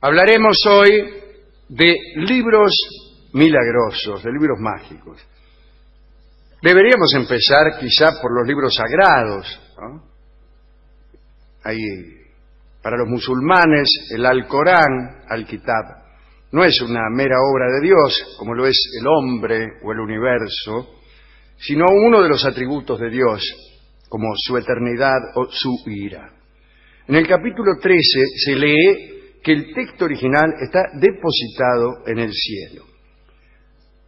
Hablaremos hoy de libros milagrosos, de libros mágicos. Deberíamos empezar quizá por los libros sagrados, ¿no? Hay, para los musulmanes, el Alcorán, Al-Kitab, no es una mera obra de Dios, como lo es el hombre o el universo, sino uno de los atributos de Dios, como su eternidad o su ira. En el capítulo 13 se lee que el texto original está depositado en el cielo.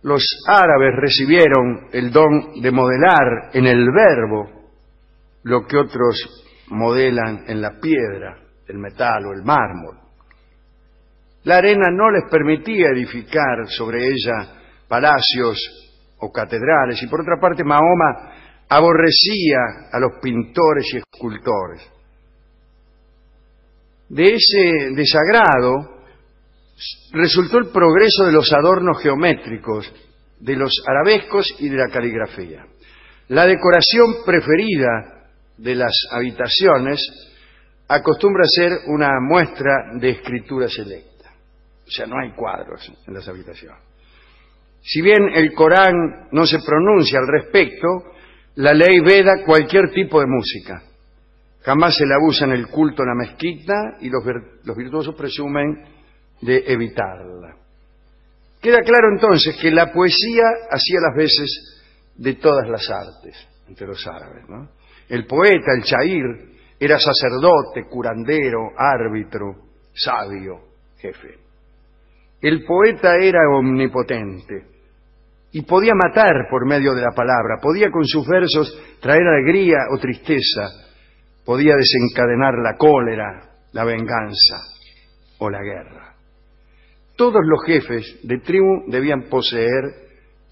Los árabes recibieron el don de modelar en el verbo lo que otros modelan en la piedra, el metal o el mármol. La arena no les permitía edificar sobre ella palacios o catedrales, y por otra parte Mahoma aborrecía a los pintores y escultores. De ese desagrado resultó el progreso de los adornos geométricos, de los arabescos y de la caligrafía. La decoración preferida de las habitaciones acostumbra ser una muestra de escritura selecta. O sea, no hay cuadros en las habitaciones. Si bien el Corán no se pronuncia al respecto, la ley veda cualquier tipo de música. Jamás se la usa en el culto en la mezquita y los virtuosos presumen de evitarla. Queda claro entonces que la poesía hacía las veces de todas las artes entre los árabes, ¿no? El poeta, el shair, era sacerdote, curandero, árbitro, sabio, jefe. El poeta era omnipotente y podía matar por medio de la palabra, podía con sus versos traer alegría o tristeza, podía desencadenar la cólera, la venganza o la guerra. Todos los jefes de tribu debían poseer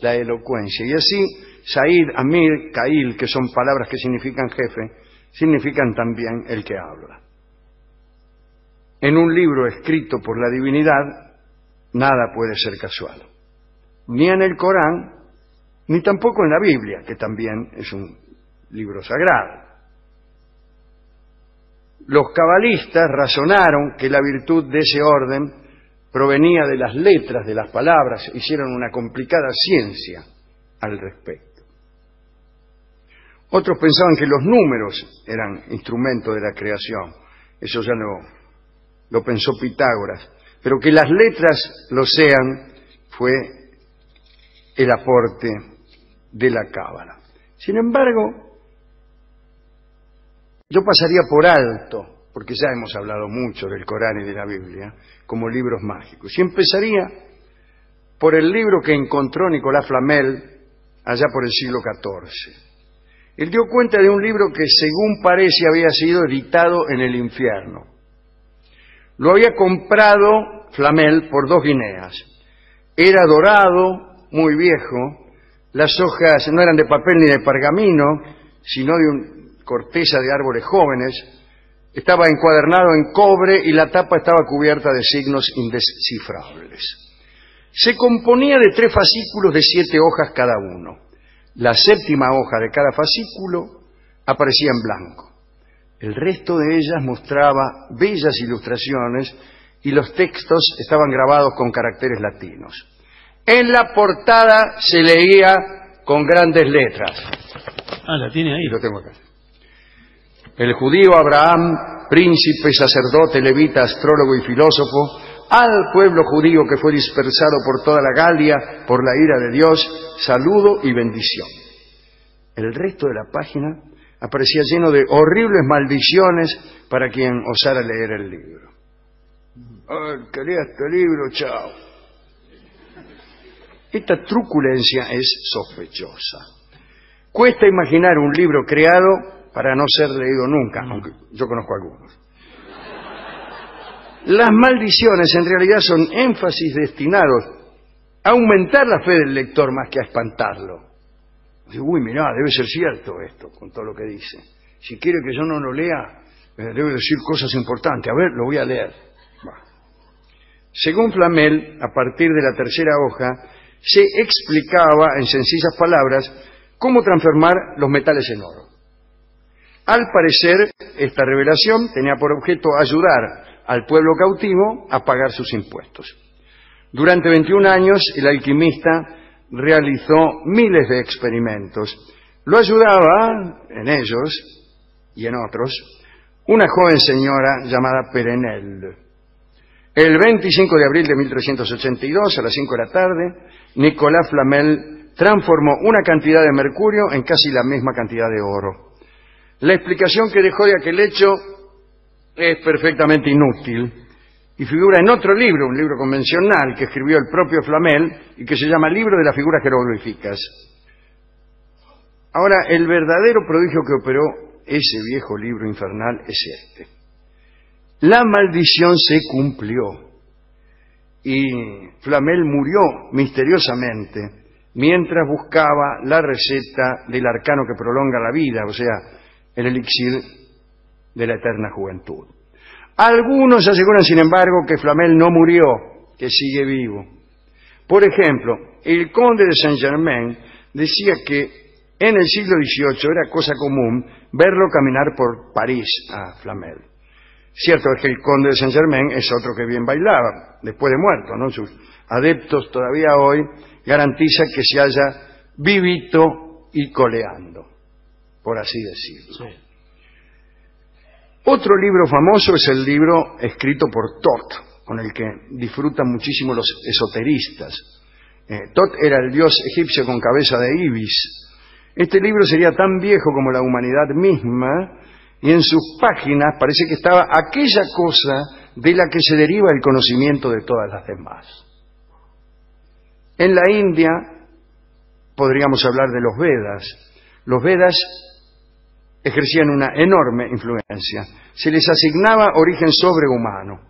la elocuencia, y así Said, Amir, Kail, que son palabras que significan jefe, significan también el que habla. En un libro escrito por la divinidad, nada puede ser casual. Ni en el Corán, ni tampoco en la Biblia, que también es un libro sagrado. Los cabalistas razonaron que la virtud de ese orden provenía de las letras de las palabras, hicieron una complicada ciencia al respecto. Otros pensaban que los números eran instrumento de la creación, eso ya lo pensó Pitágoras, pero que las letras lo sean fue el aporte de la Cábala. Sin embargo, yo pasaría por alto, porque ya hemos hablado mucho del Corán y de la Biblia, como libros mágicos, y empezaría por el libro que encontró Nicolas Flamel allá por el siglo XIV. Él dio cuenta de un libro que, según parece, había sido editado en el infierno. Lo había comprado Flamel por 2 guineas. Era dorado, muy viejo, las hojas no eran de papel ni de pergamino, sino de corteza de árboles jóvenes, estaba encuadernado en cobre y la tapa estaba cubierta de signos indescifrables. Se componía de 3 fascículos de 7 hojas cada uno. La 7ª hoja de cada fascículo aparecía en blanco. El resto de ellas mostraba bellas ilustraciones y los textos estaban grabados con caracteres latinos. En la portada se leía con grandes letras. Ah, la tiene ahí. Y lo tengo acá. El judío Abraham, príncipe, sacerdote, levita, astrólogo y filósofo, al pueblo judío que fue dispersado por toda la Galia por la ira de Dios, saludo y bendición. El resto de la página aparecía lleno de horribles maldiciones para quien osara leer el libro. ¡Ay, que lea este libro, chao! Esta truculencia es sospechosa. Cuesta imaginar un libro creado para no ser leído nunca, aunque yo conozco algunos. Las maldiciones en realidad son énfasis destinados a aumentar la fe del lector más que a espantarlo. Uy, mirá, debe ser cierto esto, con todo lo que dice. Si quiere que yo no lo lea, debe decir cosas importantes. A ver, lo voy a leer. Bah. Según Flamel, a partir de la 3ª hoja, se explicaba en sencillas palabras cómo transformar los metales en oro. Al parecer, esta revelación tenía por objeto ayudar al pueblo cautivo a pagar sus impuestos. Durante 21 años, el alquimista realizó miles de experimentos. Lo ayudaba, en ellos y en otros, una joven señora llamada Perenelle. El 25 de abril de 1382, a las 5 de la tarde, Nicolas Flamel transformó una cantidad de mercurio en casi la misma cantidad de oro. La explicación que dejó de aquel hecho es perfectamente inútil y figura en otro libro, un libro convencional que escribió el propio Flamel y que se llama Libro de las Figuras Jeroglíficas. Ahora, el verdadero prodigio que operó ese viejo libro infernal es este. La maldición se cumplió y Flamel murió misteriosamente mientras buscaba la receta del arcano que prolonga la vida, o sea, el elixir de la eterna juventud. Algunos aseguran, sin embargo, que Flamel no murió, que sigue vivo. Por ejemplo, el conde de Saint-Germain decía que en el siglo XVIII era cosa común verlo caminar por París a Flamel. Cierto es que el conde de Saint-Germain es otro que bien bailaba, después de muerto, ¿no? Sus adeptos todavía hoy garantizan que se haya vivito y coleando, por así decirlo. Sí. Otro libro famoso es el libro escrito por Thoth, con el que disfrutan muchísimo los esoteristas. Thoth era el dios egipcio con cabeza de ibis. Este libro sería tan viejo como la humanidad misma, y en sus páginas parece que estaba aquella cosa de la que se deriva el conocimiento de todas las demás. En la India podríamos hablar de los Vedas. Los Vedas ejercían una enorme influencia. Se les asignaba origen sobrehumano.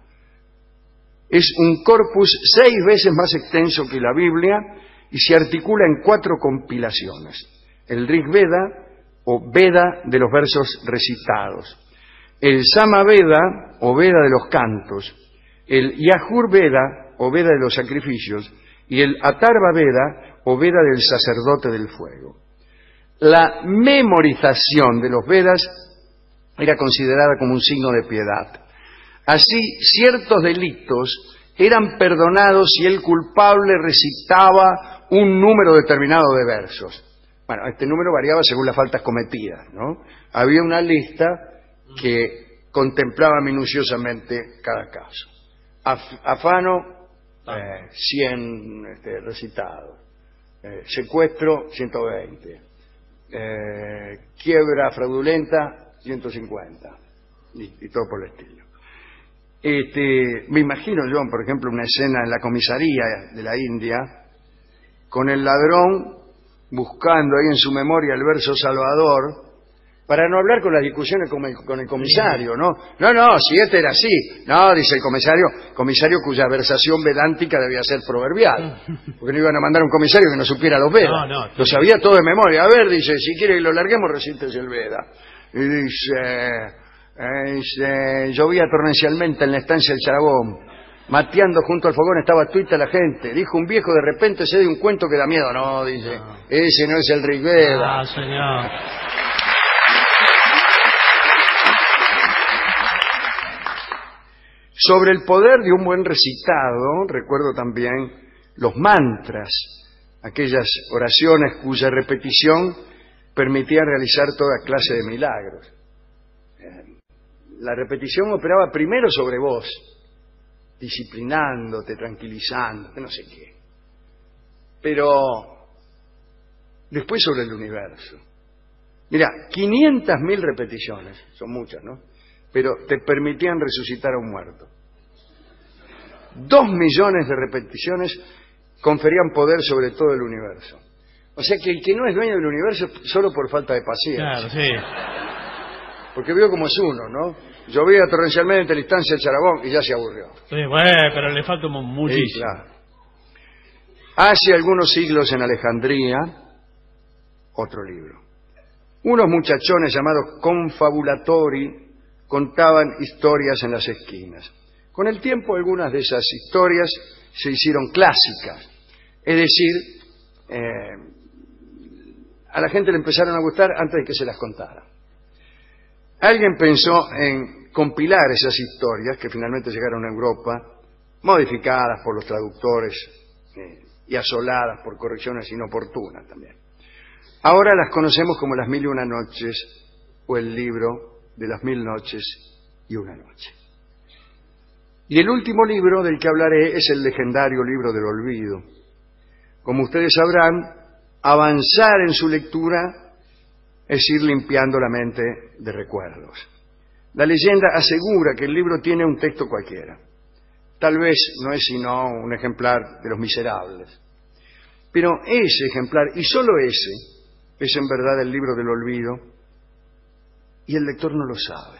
Es un corpus 6 veces más extenso que la Biblia y se articula en 4 compilaciones. El Rig Veda, o Veda de los versos recitados. El Sama Veda, o Veda de los cantos. El Yajur Veda, o Veda de los sacrificios. Y el Atharva Veda, o Veda del sacerdote del fuego. La memorización de los Vedas era considerada como un signo de piedad. Así, ciertos delitos eran perdonados si el culpable recitaba un número determinado de versos. Bueno, este número variaba según las faltas cometidas, ¿no? Había una lista que contemplaba minuciosamente cada caso. Afano, 100 recitados. Secuestro, 120. Quiebra fraudulenta, 150. Y todo por el estilo. Me imagino yo, por ejemplo, una escena en la comisaría de la India, con el ladrón buscando ahí en su memoria el verso Salvador, para no hablar con las discusiones con el comisario, ¿no? No, si este era así. No, dice el comisario cuya versación vedántica debía ser proverbial, porque no iban a mandar un comisario que no supiera los Vedas. No, lo sabía todo de memoria. A ver, dice, si quiere que lo larguemos, recítese el Veda. Y dice, llovía torrencialmente en la estancia del Charabón. Mateando junto al fogón estaba tuita la gente. Dijo un viejo, de repente se de un cuento que da miedo. No, dice, ese no es el Rig Veda. Señor. Sobre el poder de un buen recitado, recuerdo también los mantras, aquellas oraciones cuya repetición permitía realizar toda clase de milagros. La repetición operaba primero sobre vos, disciplinándote, tranquilizándote, no sé qué. Pero después sobre el universo. Mira, 500.000 repeticiones, son muchas, ¿no? Pero te permitían resucitar a un muerto. 2 millones de repeticiones conferían poder sobre todo el universo. O sea que el que no es dueño del universo solo por falta de paciencia. Claro, sí. Porque vio cómo es uno, ¿no? Llovía torrencialmente en la estancia del Charabón y ya se aburrió. Sí, bueno, pero le falta muchísimo. Sí, claro. Hace algunos siglos en Alejandría, otro libro. Unos muchachones llamados confabulatori contaban historias en las esquinas. Con el tiempo algunas de esas historias se hicieron clásicas. Es decir, a la gente le empezaron a gustar antes de que se las contara. Alguien pensó en compilar esas historias que finalmente llegaron a Europa, modificadas por los traductores y asoladas por correcciones inoportunas también. Ahora las conocemos como las 1001 noches o el libro de las 1000 noches y una noche. Y el último libro del que hablaré es el legendario libro del olvido. Como ustedes sabrán, avanzar en su lectura es ir limpiando la mente de recuerdos. La leyenda asegura que el libro tiene un texto cualquiera. Tal vez no es sino un ejemplar de Los Miserables. Pero ese ejemplar, y solo ese, es en verdad el libro del olvido, y el lector no lo sabe.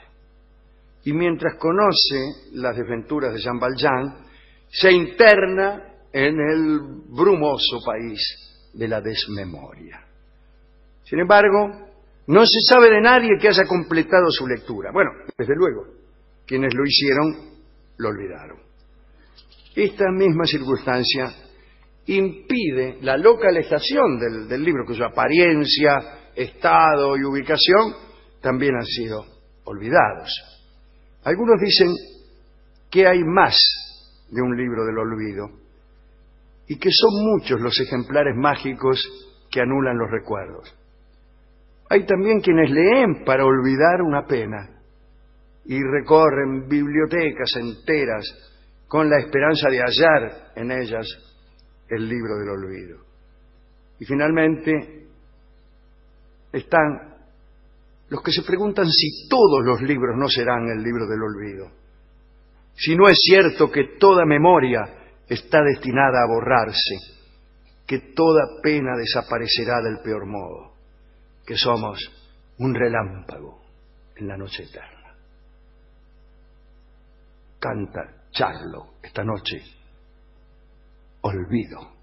Y mientras conoce las desventuras de Jean Valjean, se interna en el brumoso país de la desmemoria. Sin embargo, no se sabe de nadie que haya completado su lectura. Bueno, desde luego, quienes lo hicieron lo olvidaron. Esta misma circunstancia impide la localización del libro, cuya apariencia, estado y ubicación también han sido olvidados. Algunos dicen que hay más de un libro del olvido y que son muchos los ejemplares mágicos que anulan los recuerdos. Hay también quienes leen para olvidar una pena y recorren bibliotecas enteras con la esperanza de hallar en ellas el libro del olvido. Y finalmente están los que se preguntan si todos los libros no serán el libro del olvido, si no es cierto que toda memoria está destinada a borrarse, que toda pena desaparecerá del peor modo, que somos un relámpago en la noche eterna. Canta Charlo esta noche, Olvido.